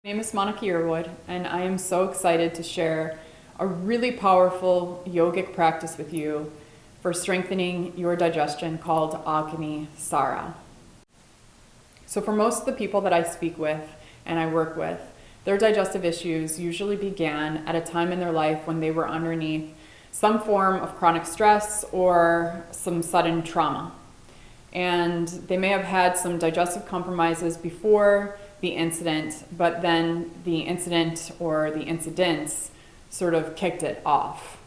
My name is Monica Yearwood, and I am so excited to share a really powerful yogic practice with you for strengthening your digestion called Agni Sara. So for most of the people that I speak with and I work with, their digestive issues usually began at a time in their life when they were underneath some form of chronic stress or some sudden trauma. And they may have had some digestive compromises before the incident, but then the incident or the incidents sort of kicked it off.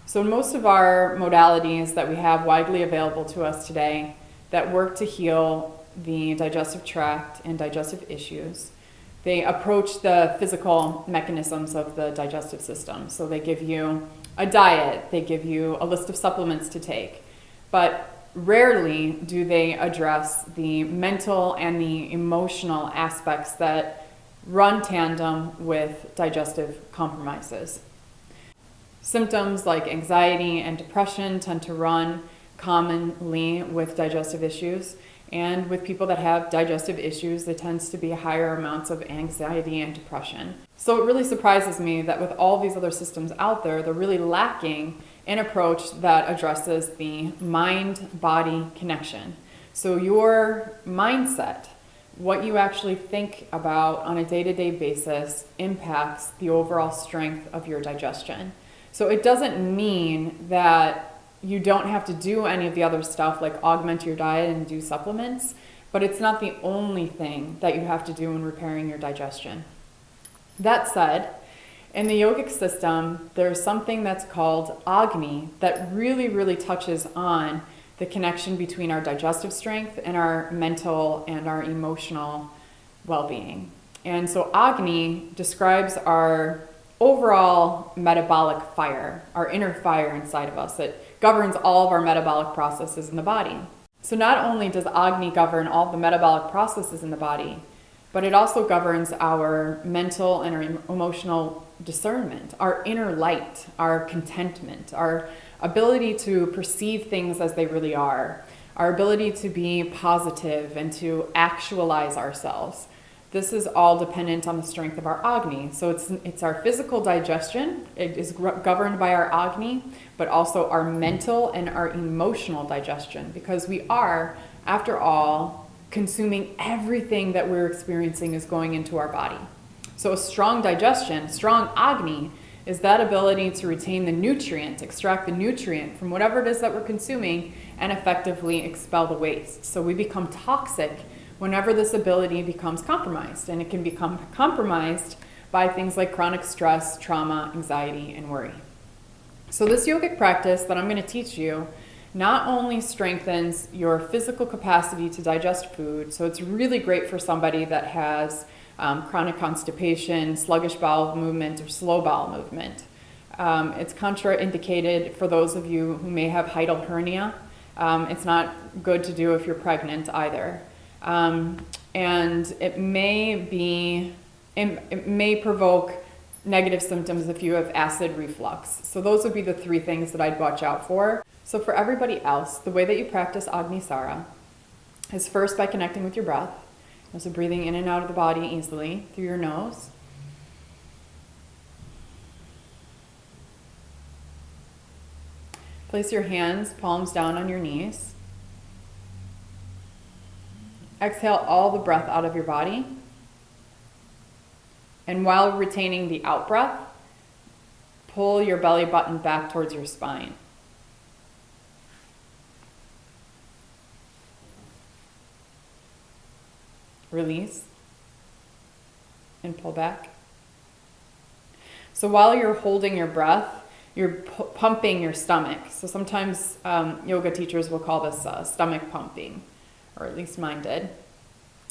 So most of our modalities that we have widely available to us today that work to heal the digestive tract and digestive issues, they approach the physical mechanisms of the digestive system. So they give you a diet, they give you a list of supplements to take, but rarely do they address the mental and the emotional aspects that run tandem with digestive compromises. Symptoms like anxiety and depression tend to run commonly with digestive issues, and with people that have digestive issues, there tends to be higher amounts of anxiety and depression. So it really surprises me that with all these other systems out there, they're really lacking an approach that addresses the mind-body connection. So your mindset, what you actually think about on a day-to-day basis, impacts the overall strength of your digestion. So it doesn't mean that you don't have to do any of the other stuff like augment your diet and do supplements, but it's not the only thing that you have to do in repairing your digestion. That said, in the yogic system, there's something that's called Agni that really touches on the connection between our digestive strength and our mental and our emotional well-being. And so Agni describes our overall metabolic fire, our inner fire inside of us that governs all of our metabolic processes in the body. So not only does Agni govern all the metabolic processes in the body, but it also governs our mental and our emotional discernment, our inner light, our contentment, our ability to perceive things as they really are, our ability to be positive and to actualize ourselves. This is all dependent on the strength of our Agni. So it's our physical digestion, it is governed by our Agni, but also our mental and our emotional digestion, because we are, after all, consuming everything that we're experiencing is going into our body. So a strong digestion, strong Agni, is that ability to retain the nutrient, extract the nutrient from whatever it is that we're consuming and effectively expel the waste. So we become toxic whenever this ability becomes compromised, and it can become compromised by things like chronic stress, trauma, anxiety, and worry. So this yogic practice that I'm going to teach you not only strengthens your physical capacity to digest food, so it's really great for somebody that has chronic constipation, sluggish bowel movement, or slow bowel movement. It's contraindicated for those of you who may have hiatal hernia. It's not good to do if you're pregnant either. And it may provoke negative symptoms if you have acid reflux. So those would be the three things that I'd watch out for. So for everybody else, the way that you practice Agni Sara is first by connecting with your breath. So breathing in and out of the body easily through your nose. Place your hands, palms down on your knees. Exhale all the breath out of your body. And while retaining the out breath, pull your belly button back towards your spine. Release and pull back. So while you're holding your breath, you're pumping your stomach. So sometimes yoga teachers will call this stomach pumping, or at least mine did.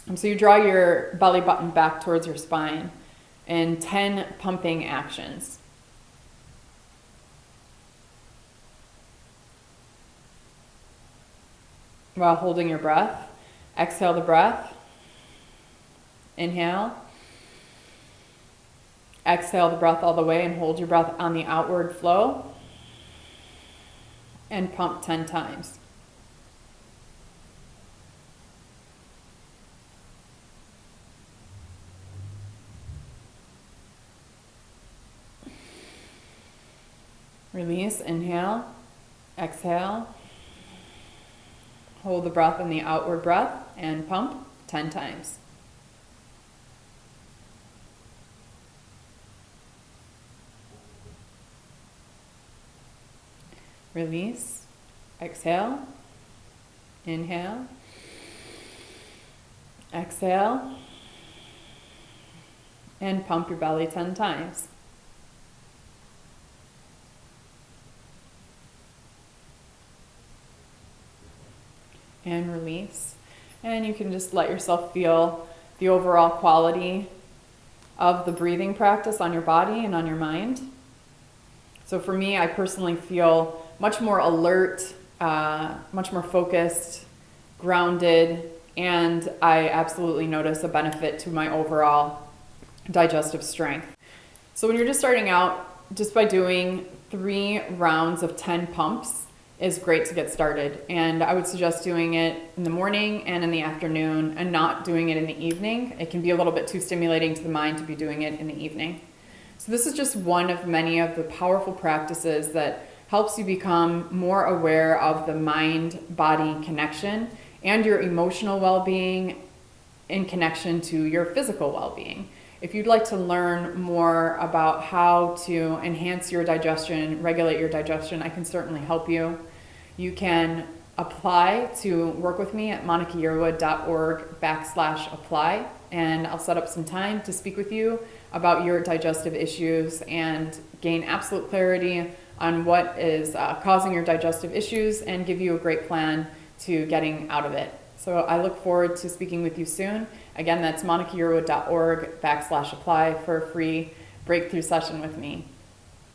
And so you draw your belly button back towards your spine in 10 pumping actions. While holding your breath, exhale the breath. Inhale. Exhale the breath all the way and hold your breath on the outward flow. And pump 10 times. Release, inhale, exhale. Hold the breath in the outward breath and pump 10 times. Release, exhale, inhale, exhale, and pump your belly 10 times. And release. And you can just let yourself feel the overall quality of the breathing practice on your body and on your mind. So for me, I personally feel much more alert, much more focused, grounded, and I absolutely notice a benefit to my overall digestive strength. So when you're just starting out, just by doing 3 rounds of 10 pumps is great to get started. And I would suggest doing it in the morning and in the afternoon and not doing it in the evening. It can be a little bit too stimulating to the mind to be doing it in the evening. So this is just one of many of the powerful practices that helps you become more aware of the mind-body connection and your emotional well-being in connection to your physical well-being. If you'd like to learn more about how to enhance your digestion, regulate your digestion, I can certainly help you. You can apply to work with me at monicayearwood.org/apply, and I'll set up some time to speak with you about your digestive issues and gain absolute clarity on what is causing your digestive issues and give you a great plan to getting out of it. So I look forward to speaking with you soon. Again, that's monicayearwood.org/apply for a free breakthrough session with me.